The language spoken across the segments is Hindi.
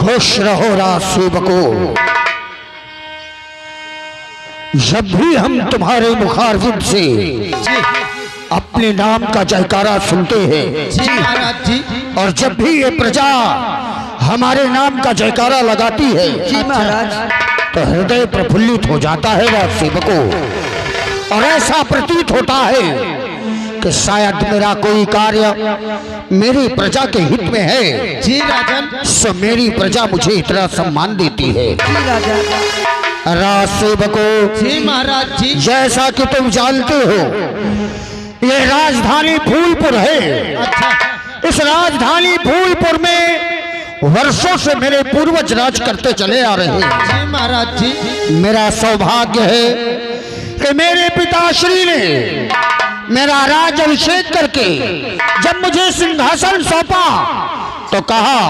खुश रहो रासेवको, जब भी हम तुम्हारे मुखारबिन से अपने नाम का जयकारा सुनते हैं जी महाराज जी। और जब भी ये प्रजा हमारे नाम का जयकारा लगाती है जी महाराज। तो हृदय प्रफुल्लित हो जाता है रासेवको, और ऐसा प्रतीत होता है कि शायद मेरा कोई कार्य मेरी प्रजा के हित में है। जी राजन। सो मेरी प्रजा मुझे इतना सम्मान देती है। जी राजन। रासेवको, जी महाराज जी। जैसा कि तुम जानते हो ये राजधानी फूलपुर है। अच्छा। इस राजधानी फूलपुर में वर्षों से मेरे पूर्वज राज करते चले आ रहे हैं। जी महाराज जी। मेरा सौभाग्य है कि मेरे पिताश्री ने मेरा राज अभिषेक करके जब मुझे सिंहासन सौंपा तो कहा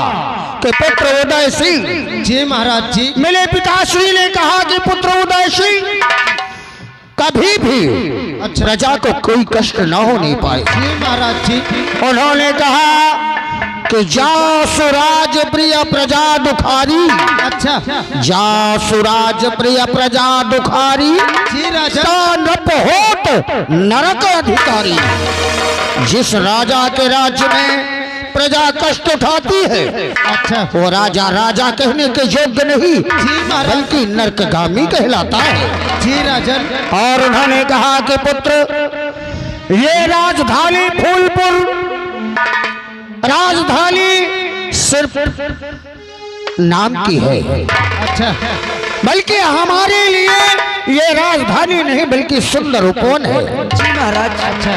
कि पुत्र उदय सिंह। जी महाराज जी। मेरे पिताश्री ने कहा कि पुत्र उदय सिंह कभी भी प्रजा को कोई कष्ट न होने पाए। जी महाराज जी। उन्होंने कहा कि जा सुराज प्रिय प्रजा दुखारी। अच्छा। जा सुराज प्रिय प्रजा दुखारी, जी राजा। नप होत नरक अधिकारी। जिस राजा के राज्य में प्रजा कष्ट उठाती है अच्छा। वो राजा राजा कहने के योग्य नहीं बल्कि नरकगामी कहलाता है। जी राजन। और उन्होंने कहा कि पुत्र ये राजधानी फूलपुर राजधानी सिर्फ नाम की है। अच्छा। बल्कि हमारे लिए ये राजधानी नहीं बल्कि सुंदर उपवन है। जी महाराज। अच्छा।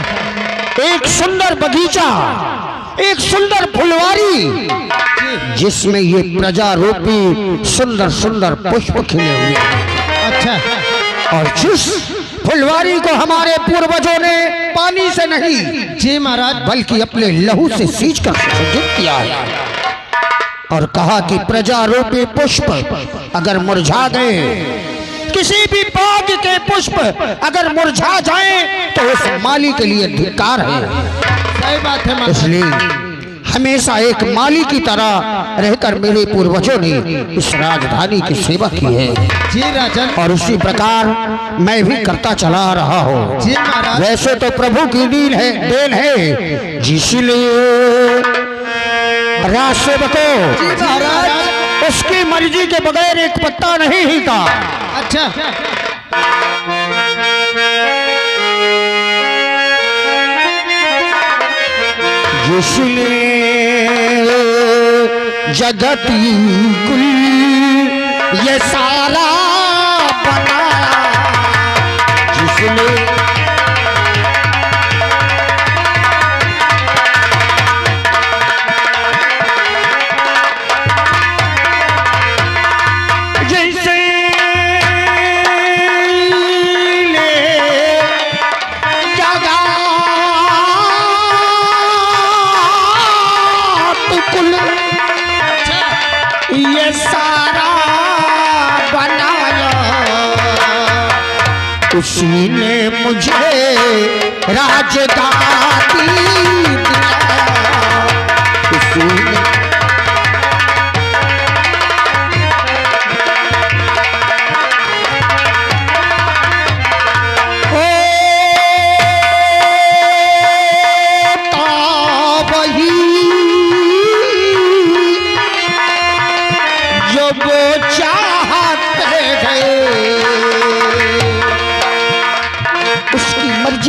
एक सुंदर बगीचा, एक सुंदर फुलवारी जिसमें ये प्रजा रूपी सुंदर सुंदर पुष्प खिले हुए हैं। अच्छा। और जिस फुलवारी को हमारे पूर्वजों ने पानी से नहीं जी महाराज बल्कि अपने लहू से सींचकर सुशोभित किया है। और कहा कि प्रजा रूपी पुष्प अगर मुरझा गए, किसी भी बाग के पुष्प अगर मुरझा जाए तो उस माली के लिए धिक्कार है। सही बात है। इसलिए हमेशा एक माली की तरह रहकर मेरे पूर्वजों ने इस राजधानी की सेवा की है। जी राजन। और उसी प्रकार मैं भी करता चला रहा हूँ। जी महाराज। वैसे तो प्रभु की देन है जिसलिए रासेवको उसकी मर्जी के बगैर एक पत्ता नहीं हिलता। अच्छा। जिसने जगत कुल ये सारा बनाया, जिसने जैसे जगत कुल ये सारा बनाया, उसी ने मुझे राजगादी दिलाया। उसी ने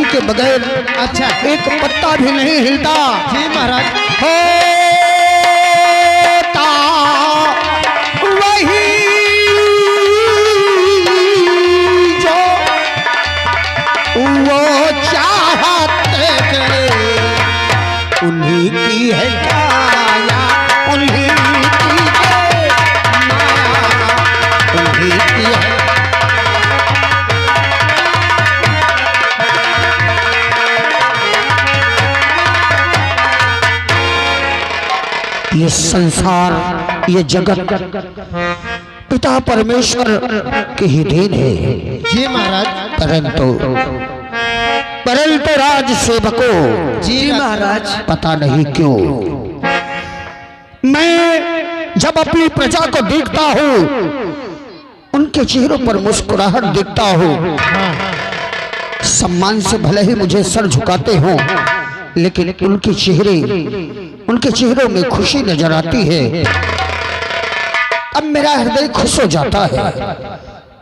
के बगैर अच्छा एक पत्ता भी नहीं हिलता। जी महाराज। होता वही जो वो चाहते थे, उन्हीं की है काया, उन्हीं की है माया, उन्हीं की है। ये संसार, ये जगत पिता परमेश्वर की ही देन है। जी महाराज। परंतु राज सेवकों, जी महाराज, पता नहीं क्यों मैं जब जब अपनी प्रजा को देखता हूँ, उनके चेहरों पर मुस्कुराहट देखता हूँ, सम्मान से भले ही मुझे सर झुकाते हो, लेकिन उनके चेहरों में खुशी नजर आती है। अब मेरा हृदय खुश हो जाता है।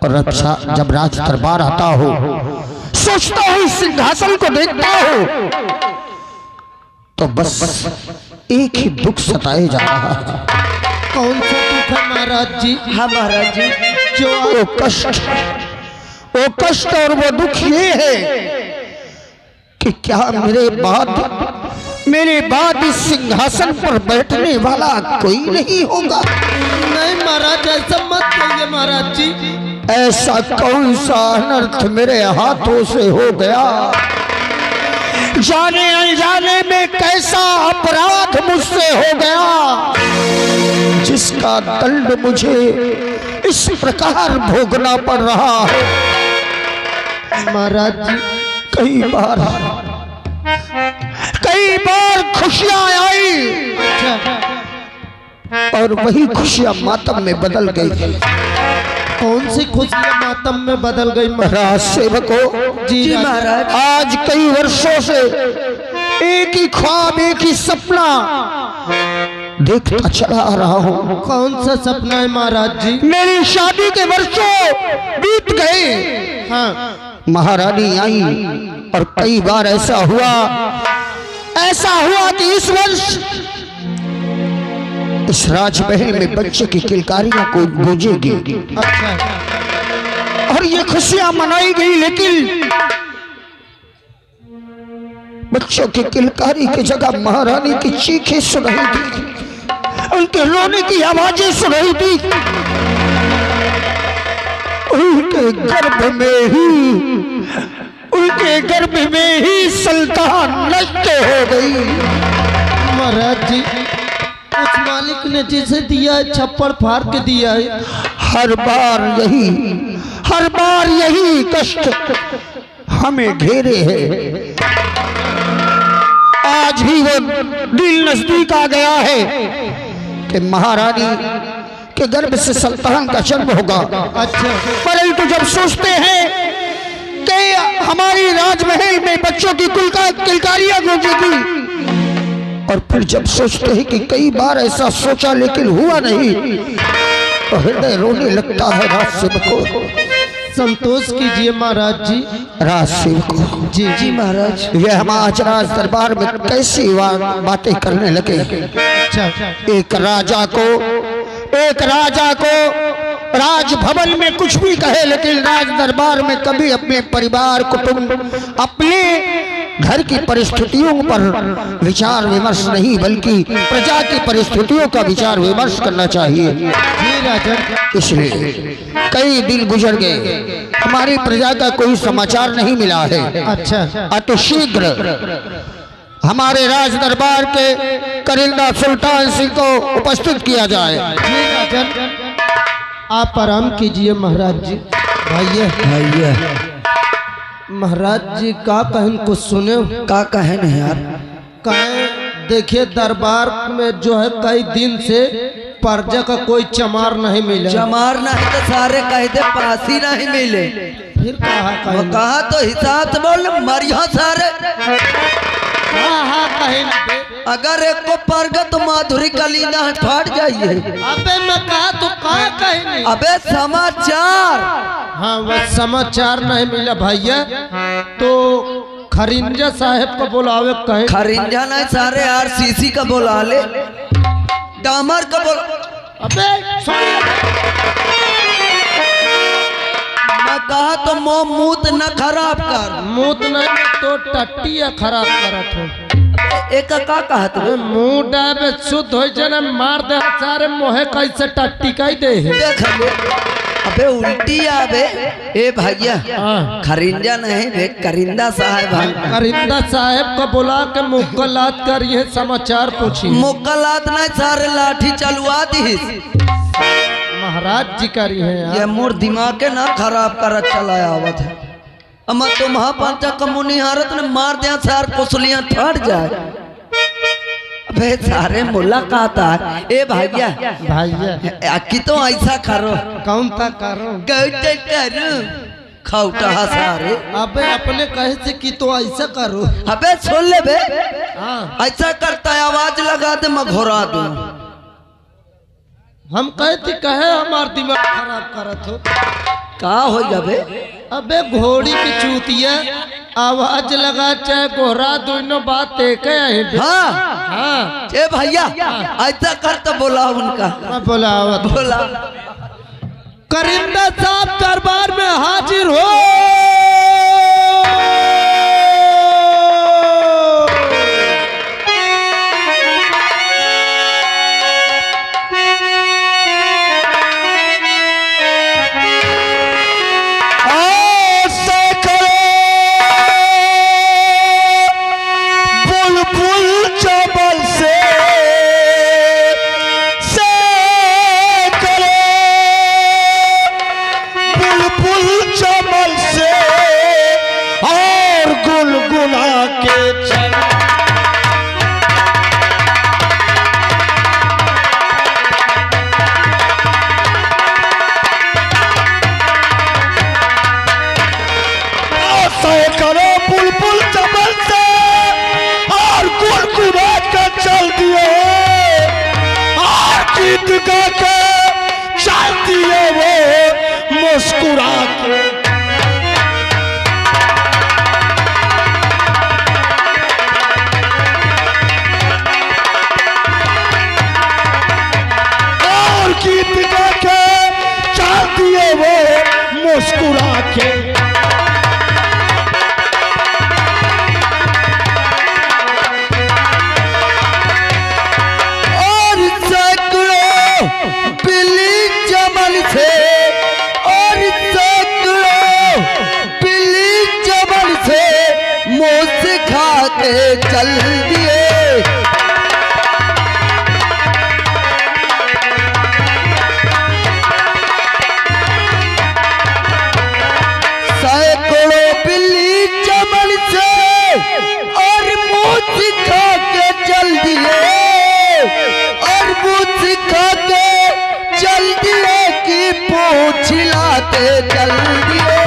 और अब जब राज दरबार आता हो, सोचता हूँ, सिंहासन को देखता हूँ, तो बस एक ही दुख सताए जा रहा है। कौन सा दुख है महाराज जी? हाँ महाराज जी, जो वो कष्ट और वो दुख ये है कि क्या मेरे बाद इस सिंहासन पर बैठने वाला कोई नहीं होगा। नहीं महाराज, ऐसा मत कहिए महाराज जी। ऐसा कौन सा अनर्थ मेरे हाथों से हो गया, जाने अनजाने में कैसा अपराध मुझसे हो गया, जिसका दंड मुझे इस प्रकार भोगना पड़ रहा है। महाराज जी, कई बार खुशियां आई, और वही खुशियां मातम में बदल गई। कौन सी खुशियां मातम में बदल गई राज सेवकों? जी महाराज। आज कई वर्षों से एक ही ख्वाब, एक ही सपना देखता चला आ रहा हूँ। कौन सा सपना है महाराज जी? मेरी शादी के वर्षों बीत गए, हाँ, महारानी आई, और कई बार ऐसा हुआ कि इस वर्ष इस राजमहल में बच्चे की किलकारियां को गूंजेगी। अच्छा, और ये खुशियां मनाई गई, लेकिन बच्चों की किलकारी की जगह महारानी की चीखें सुन रही थी, उनके रोने की आवाजें सुन रही थी। उनके गर्भ में ही सुल्तान नष्ट हो गई। महाराज जी, उस मालिक ने जिसे दिया है छप्पड़ फाड़ के दिया है। हर बार यही कष्ट हमें घेरे है। आज भी वो दिल नजदीक आ गया है कि महारानी के गर्भ से सुल्तान का जन्म होगा। अच्छा, परंतु जब सोचते हैं कि हमारी राजमहल में बच्चों की किलकारियां गूंजेगी, और फिर जब सोचते हैं कि कई बार ऐसा सोचा लेकिन हुआ नहीं, तो हृदय रोने लगता है। राज सेवकों, संतोष कीजिए महाराज जी। राज सेवकों, जी महाराज। ये हम आज राज दरबार में कैसी बातें करने लगे। अच्छा, एक राजा को राजभवन में कुछ भी कहे, लेकिन राज दरबार में कभी अपने परिवार, कुटुंब, अपने घर की परिस्थितियों पर विचार विमर्श नहीं, बल्कि प्रजा की परिस्थितियों का विचार विमर्श करना चाहिए। जी राजन। इसलिए कई दिन गुजर गए, हमारी प्रजा का कोई समाचार नहीं मिला है। अच्छा, अतिशीघ्र हमारे राज दरबार के करिंदा सुल्तान सिंह को उपस्थित किया जाए। जी राजन, आप आराम कीजिए महाराज जी। भैया महाराज जी का कहन कुछ सुने? का कहन है यार? कहें देखिए, दरबार में जो है कई दिन से प्रजा का कोई चमार नहीं मिला। चमार नहीं तो सारे कहते पासी नहीं मिले। फिर कहा तो हिसाब से बोल, मरिया सारे। हाँ कहें। अगर एक को परगत माधुरी कलीना फाट जाइए। अबे मैं कहा तो कहा कहें। अबे समाचार। हाँ, वह समाचार नहीं मिला भैया, तो खरिंजा साहब को बुलावे कहें। खरिंजा नहीं, सारे आरसीसी का बुला ले, डामर का बोला। अबे मैं कहा तो मूत न खराब कर। मूत नहीं तो टट्टिया खराब करत हो। एक का कहा तो मुंह डाबे शुद्ध हो जाना, मार दे सारे मोहे कैसे टट्टी कह दे। देख ले, अबे उल्टी आबे। ए भैया, खरिंजा नहीं बे, करिंदा साहब। करिंदा साहब को बुला के मुक्कलात करिए, समाचार पूछिए। मुक्कलात नहीं, सारे लाठी चलवा दी। महाराज जी करी है। ये मोर दिमाग के ना खराब कर चला आवत है। अमा तुम्हारा पंचा कमुनी हारत ने मार दिया, सार कुसलियां फट जाए। अबे सारे मुलाकात है ए भैया भैया कि तो ऐसा करो कौन था करो गौटे करो खौटा सारे अबे अपने कहे से कि तो ऐसा करो। अबे सुन ले बे हाँ ऐसा करता है आवाज लगा दे मैं घोरा दूं। हम कहते कहे हमार दिमाग खराब करत हो का हो जाबे अबे घोड़ी की चूतिया आवाज लगा चाहे गोरा दोनों बात एक है। हाँ हाँ ए भैया ऐसा कर तो बोला उनका बोला बोला करिंदा साहब दरबार में हाजिर हो। चलती है वो मुस्कुरा के और गीत गा के चलती है वो मुस्कुरा के चल दिए सैकड़ों बिल्ली चमन से और मुँह सिखा के चल दिए और मुँह सिखा के चल दिए कि पूछ लाते चल दिए।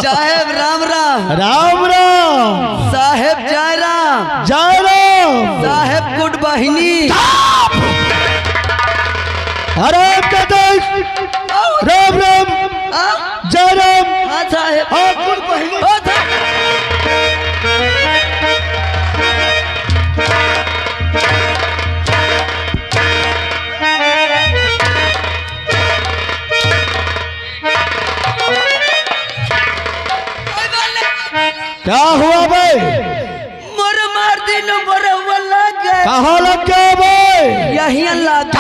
साहेब राम राम राम राम साहेब जय राम जय राम साहेब गुड बहिनी राम राम राम जय राम। हाँ साहेब गुड बहिनी क्या हुआ भाई मोर मार दिन मोर लग गए कहाँ लग गया भाई यही लग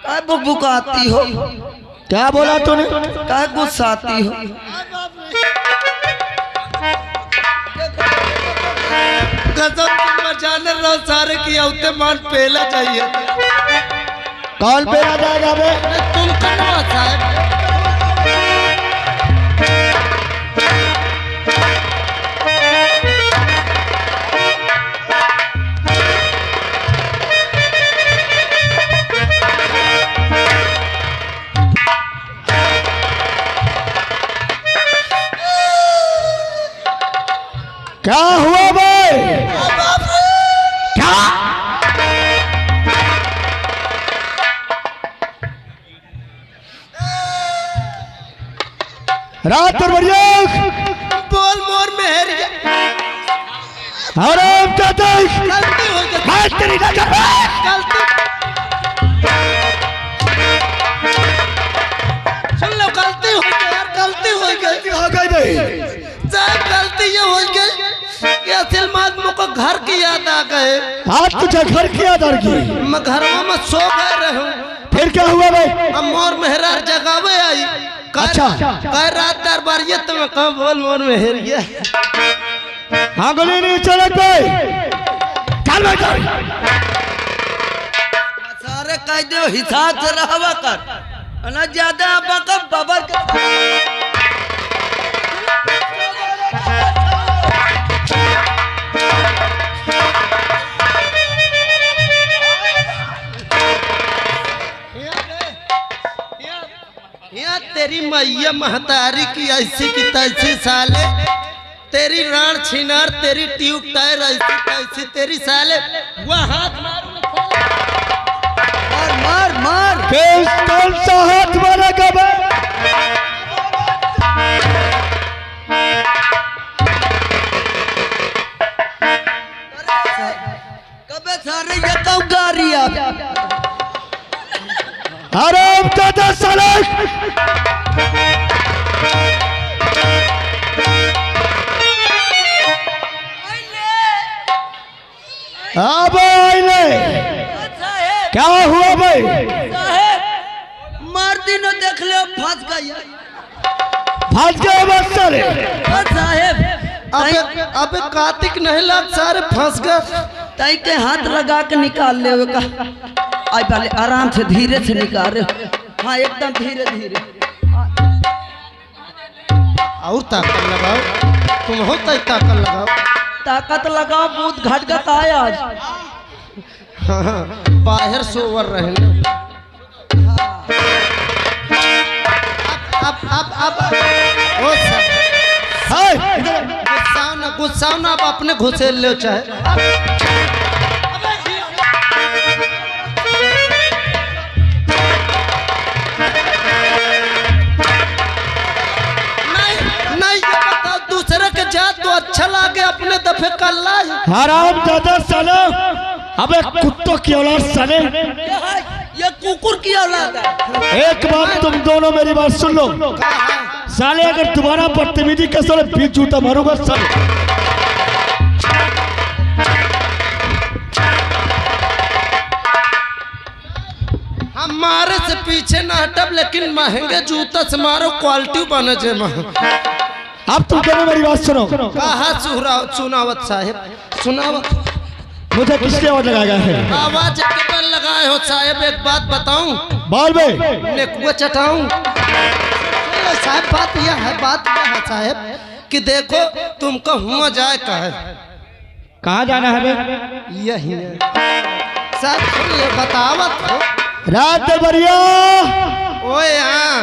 क्या बुकाती हो क्या बोला तूने क्या गुस्साती हो कसम मचाने रहो सारे की औते मान पहला चाहिए कौन पे आ जाएगा बे तुम कटवा साहब क्या हुआ भाई क्या रात पर बढ़िया बोल मोर मेहरिया आराम का देख गलती हो गई मैं तेरी नजर में गलती सुन लो गलती हो गई यार गलती हो गई हो गई भाई साहब गलती ये हो गई कि असल आदमी को घर की याद आ गए आज तुझे घर की याद आ गई मैं घर में सो गए रहूं फिर क्या हुआ भाई अब मोर मेहरार जगावे आई अच्छा। कह रात दरबारियत में कहा बोल मोर मेहरिया हाँ गोली नहीं चलक भाई चल भाई सारे कह दो हिसाब से रहवा कर ना ज्यादा बका बबर के यहाँ तेरी मैया महतारी की ऐसी की तैसी साले, तेरी राण छिनार, तेरी ट्यूब टायर ऐसी तैसी, तेरी साले वह हाथ मार मार मार कौन सा हाथ मारेगा बे? कबे सारे ये कब गारिया हराम दादा साले अब आइले क्या हुआ भाई? मार दिनो देख ले फंस गया फंस गए बस साले। साहेब अबे कार्तिक नहीं लग सारे फंस गए ताई के हाथ लगा के निकाल ले का आई पहले आराम से धीरे से निकाल रहे। हाँ एकदम धीरे धीरे और ताकत लगाओ, तुम हो ताकत लगाओ, ताकत लगाओ। बहुत घट गया है आज। हाँ, बाहर सोवर रहे अब ओ सब गुस्सा ना आप अपने घुसेल लो चाहे। दूसरे के जात तो अच्छा लागे, अपने दफे कर ला। हराम दादा साले, अबे कुत्तों की औलाद साले, ये कुकुर की औलाद है। एक बात तुम दोनों मेरी बात सुन लो साले, अगर तुम्हारा बदतमीजी का साले बीच जूता मारूंगा साले। हमारे से पीछे ना हटब, लेकिन महंगे जूता से मारो, क्वालिटी बने जे। अब तुम दोनों मेरी बात सुनो। कहा सुनावत साहेब, सुनावत। मुझे किसने आवाज लगाया है? आवाज केवल लगाए हो साहेब। एक बात बताऊं, बोल बे। नेकुआ चटाऊं साहब। बात यह है साहेब कि देखो तुमको हुआ जाए का है। कहाँ जाना है बे? यही है साहब, सुन ले बतावत हो। रात बढ़िया ओए हाँ,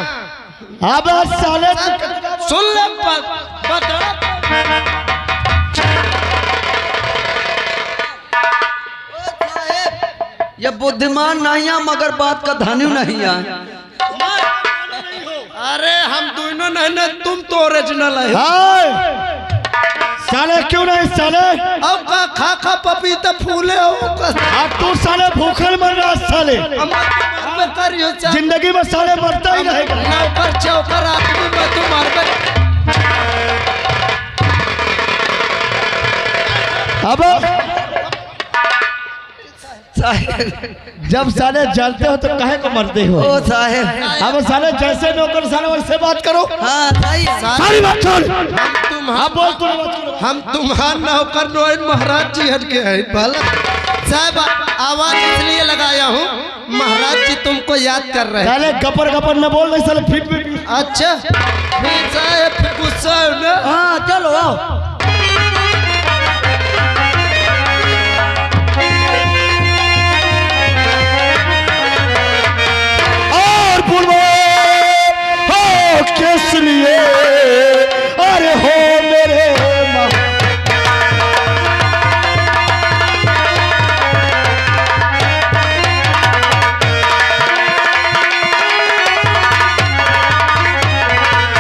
अब साले सुन ले बता। ये बुद्धिमान नहीं है मगर बात का धनी नहीं है। अरे हम दोनों नहीं, तुम तो ओरिजिनल है। साले क्यों नहीं साले? अब का खा खा पपीता फूले हो। अब तू साले भूखल मर रहा साले। जिंदगी में साले मरता ही रहेगा। नौकर चौकर आदमी में तू मर। अब जब साले जानते हो तो काहे को मरते हो? ओ साहेब, अब साले जैसे नौकर साले वैसे बात करो। हाँ सारी बात छोड़। हम तुम्हारा नौकर नोएन महाराज जी हट के हैं। भला साहब आवाज इसलिए लगाया हूँ, महाराज जी तुमको याद कर रहे हैं। साले गपर गपर न बोल रहे साले फिट में। अच्छा फिर साहब गुस्सा है ना? हाँ चलो आओ। किस लिए अरे हो मेरे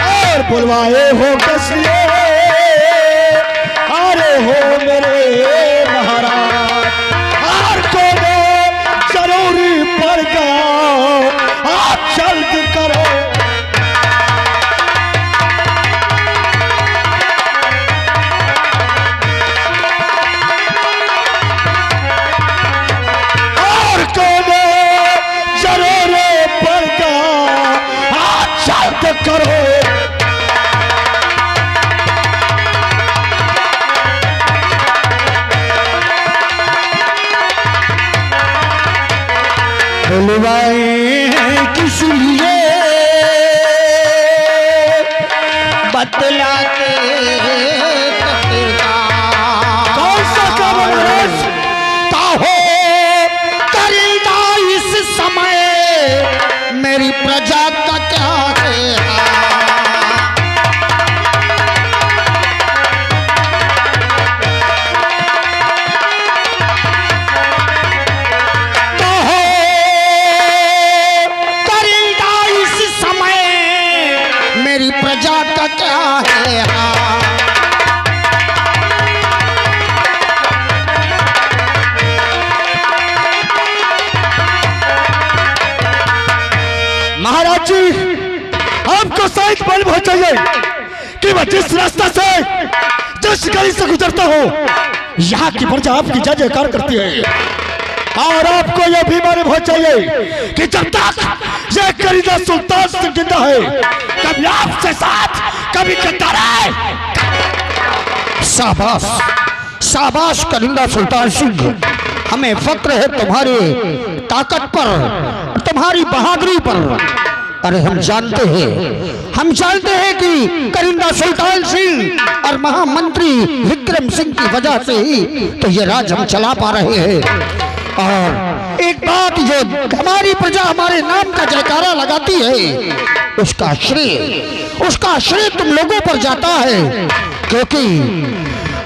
और बुलवाए हो किस लिए अरे हो मेरे महाराज। और को जरूरी पड़ गया आप जल्द करो। करो बुलवाए किस लिए बतलाते कौन सा काम है महाराज? काहो करीदा इस समय मेरी प्रजा का क्या है? काहो करीदा इस समय मेरी प्रजा का क्या है? महाराज जी, आपको शायद मालूम हो चाहिए कि मैं जिस रास्ता से जिस गली से गुजरता हूँ, यहाँ की प्रजा आपकी जय जयकार करती है। और आपको यह भी मालूम हो चाहिए कि जब तक ये करीदा सुल्तान सिंह जिंदा है, कभी आपसे साथ कभी गद्दार है। शाबाश शाबाश करिंदा सुल्तान सिंह, हमें फक्र है तुम्हारी ताकत पर, तुम्हारी बहादुरी पर। अरे हम जानते हैं कि करिंदा सुल्तान सिंह और महामंत्री विक्रम सिंह की वजह से ही तो ये राज हम चला पा रहे हैं। और एक बात जो हमारी प्रजा हमारे नाम का जयकारा लगाती है, उसका श्रेय तुम लोगों पर जाता है, क्योंकि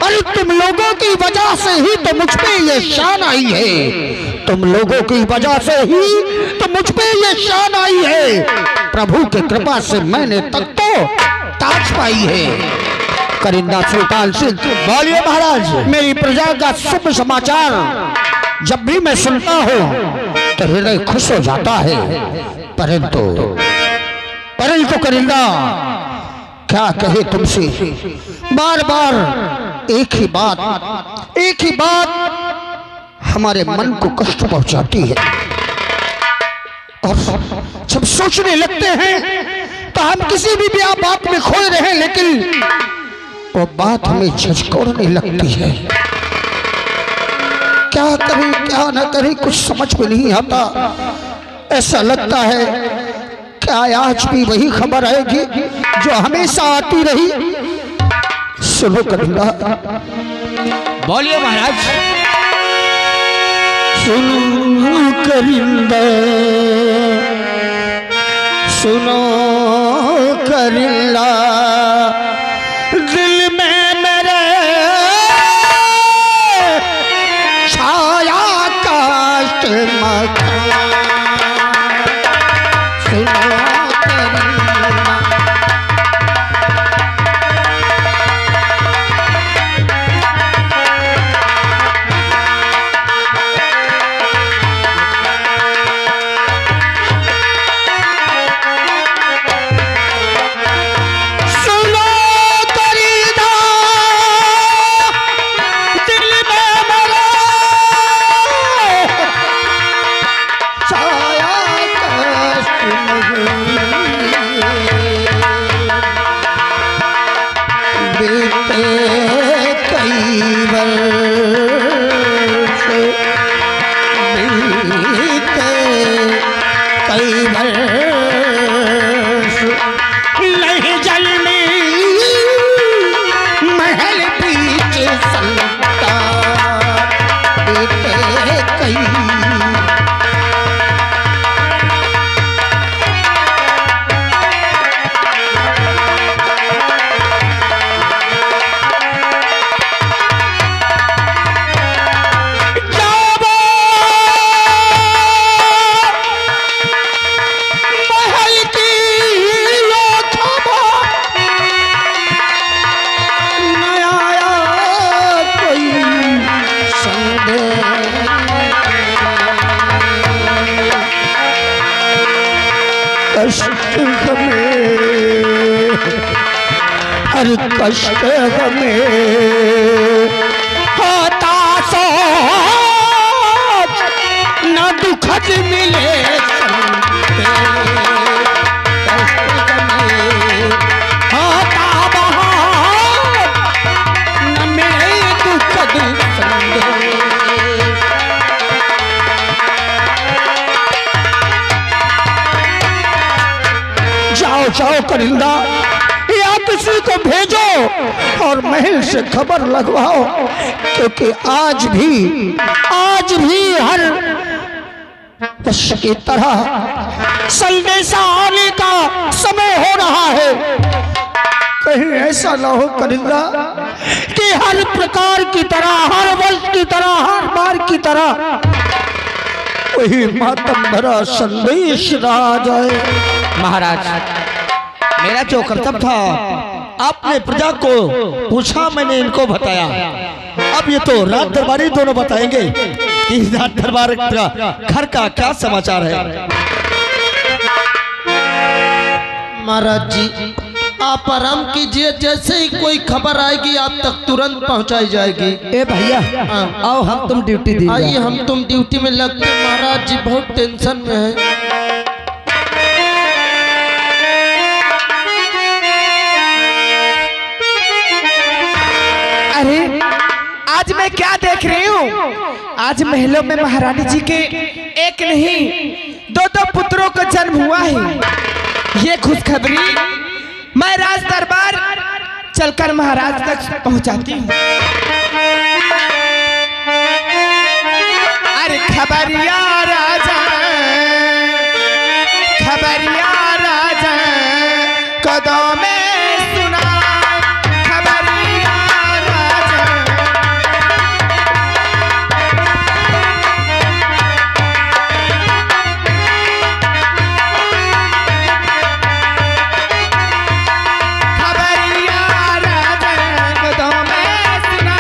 अरे तुम लोगों की वजह से ही तो मुझ पे ये शान आई है। तुम लोगों की वजह से ही तो मुझ पे ये शान आई है। प्रभु की कृपा से मैंने तक तो ताज पाई है। करिंदा सुल्तान सिंह, बोलिए महाराज। मेरी प्रजा का शुभ समाचार जब भी मैं सुनता हूँ तो हृदय खुश हो जाता है। परंतु करिंदा क्या कहे तुमसे, बार बार एक ही बात हमारे मन को कष्ट पहुंचाती है। और जब सोचने लगते हैं तो हम किसी भी बात में खोए रहे, लेकिन वो बात हमें झंझोड़ने लगती है। क्या करें क्या न करें, कुछ समझ में नहीं आता। ऐसा लगता है क्या आज भी वही खबर आएगी जो हमेशा आती रही। सुनो करिंदा, बोलिए महाराज। सुनो करिंदा, सुनो करिंदा, दिल में मेरे छाया काश मकान। सुनो हर कष्ट हमें होता सो न दुखद मिले होता बहुत न मिले दुखद जाओ जाओ करिंदा, या किसी को और महल से खबर लगवाओ, क्योंकि आज भी हर बस की तरह संदेशा आने का समय हो रहा है। कहीं ऐसा ना हो करिंदा कि हर प्रकार की तरह, हर वर्ष की तरह, हर बार की तरह वही मातम भरा संदेश रहा जाए। महाराज, मेरा जो कर्तव्य था आपने प्रजा को पूछा, मैंने इनको बताया। अब ये तो राज दरबारी दोनों बताएंगे कि राज दरबार घर का क्या समाचार है। महाराज जी, आप आराम कीजिए, जैसे ही कोई खबर आएगी आप तक तुरंत पहुंचाई जाएगी। ए भैया, आओ हम तुम ड्यूटी दी। आइए हम तुम ड्यूटी में लगते। महाराज जी बहुत टेंशन में है। अरे आज मैं क्या देख रही हूँ? आज महलों में महारानी जी के एक नहीं दो पुत्रों का जन्म हुआ है। ये खुशखबरी मैं राज दरबार चलकर महाराज तक पहुंचाती हूँ। अरे खबरिया राजा, खबरिया राजा कदम में सुना, खबरिया राजा। खबरिया राजा कदम में सुना,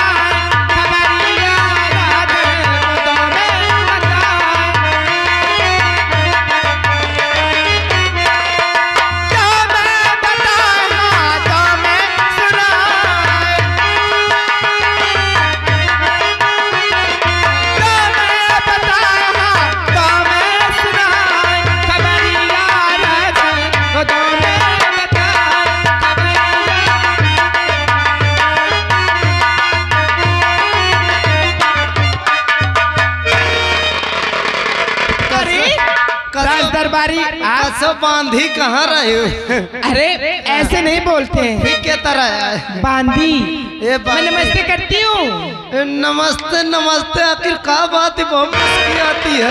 खबरिया राजा कदम में सुना। क्या मैं बताऊं तो मैं सुनाऊं, क्या मैं बताऊं तो मैं सुनाऊं, खबरिया राजा कदम में बताऊं, राज दरबारी सब बांधी कहाँ रहे हो? अरे ऐसे नहीं बोलते हैं, फिर क्या तरह? बांदी। ए मैं नमस्ते करती हूँ। नमस्ते नमस्ते, आखिर का बात है? बहुत मस्ती आती है।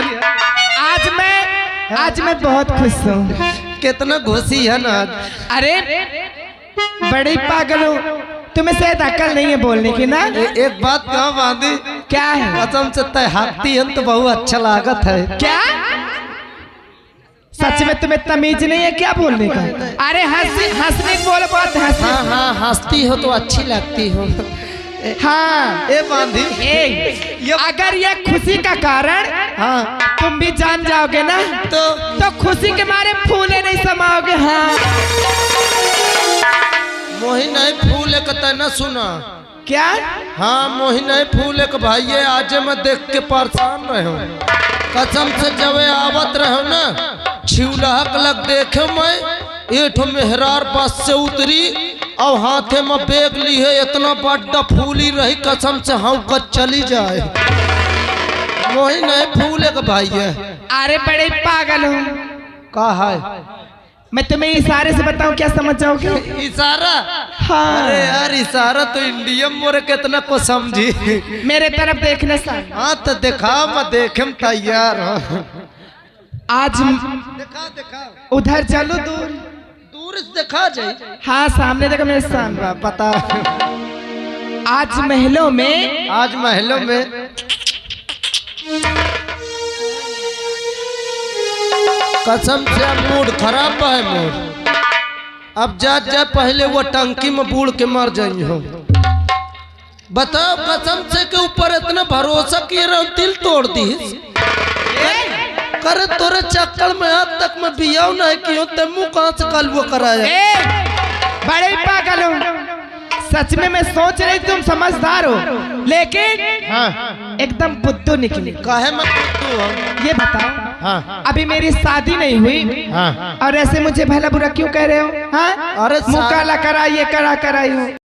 आज मैं बहुत खुश हूँ। कितना घुसी है ना। अरे बड़ी पागल हूँ, तुम्हें शायद अकल नहीं है बोलने की ना। एक बात कहा बांधी, क्या है? कसम से तय हाथी है तो बहुत अच्छा लागत है। क्या सच में तुम्हें तमीज नहीं है क्या बोलने का? अरे हंसने की बोलो, बहुत हंसी। हाँ हाँ, हंसती हो तो अच्छी लगती हो। हाँ ए बांधी, अगर ये खुशी का कारण हाँ तुम भी जान जाओगे ना तो खुशी के मारे फूले नहीं समाओगे। हाँ मोही नहीं फूल एक न सुना। क्या? हाँ मोही नहीं फूल एक भाई, आज मैं देख के परेशान रहे हूँ। कसम से जब आवत रहो ना, छिउलहक लग देखे मैं एक मेहरार बस से उतरी और हाथे में बैग ली है, इतना बड़ा फूली रही कसम से हम कद चली जाए। मोही नहीं फूल एक भाई है। अरे बड़े पागल हूँ। का है? मैं तुम्हें इशारे से बताऊं, क्या समझ जाओगे? इशारा? हाँ। अरे यार इशारा तो इंडियन मोरे कितना को समझी। मेरे तरफ देखने सा। हाँ तो दिखाओ, मैं देखे में तैयार हूँ। आज दिखा दिखा, उधर चलो, दूर दूर से दिखा जाए। हाँ सामने देखो, मेरे सामने। पता आज महलों में, आज महलों में कसम से मूड खराब है। मूड अब जा पहले वो टंकी में बूढ़ के मर जाई हो। बताओ कसम से के ऊपर इतना भरोसा किए रहो, दिल तोड़ दी। करे तोरे चक्कर में आज तक मैं बियाह नहीं किया, तेमू कहाँ से कल वो कराया। बड़े पागल हूँ। सच में मैं सोच रही तुम समझदार हो, लेकिन हाँ एकदम बुद्धू निकली। काहे मैं बुद्धू हूँ? ये बताओ, हाँ अभी मेरी शादी नहीं हुई हाँ और ऐसे मुझे भला बुरा क्यों कह रहे हो? हाँ अरे मुँह काला कराइए, करा कराई हूँ।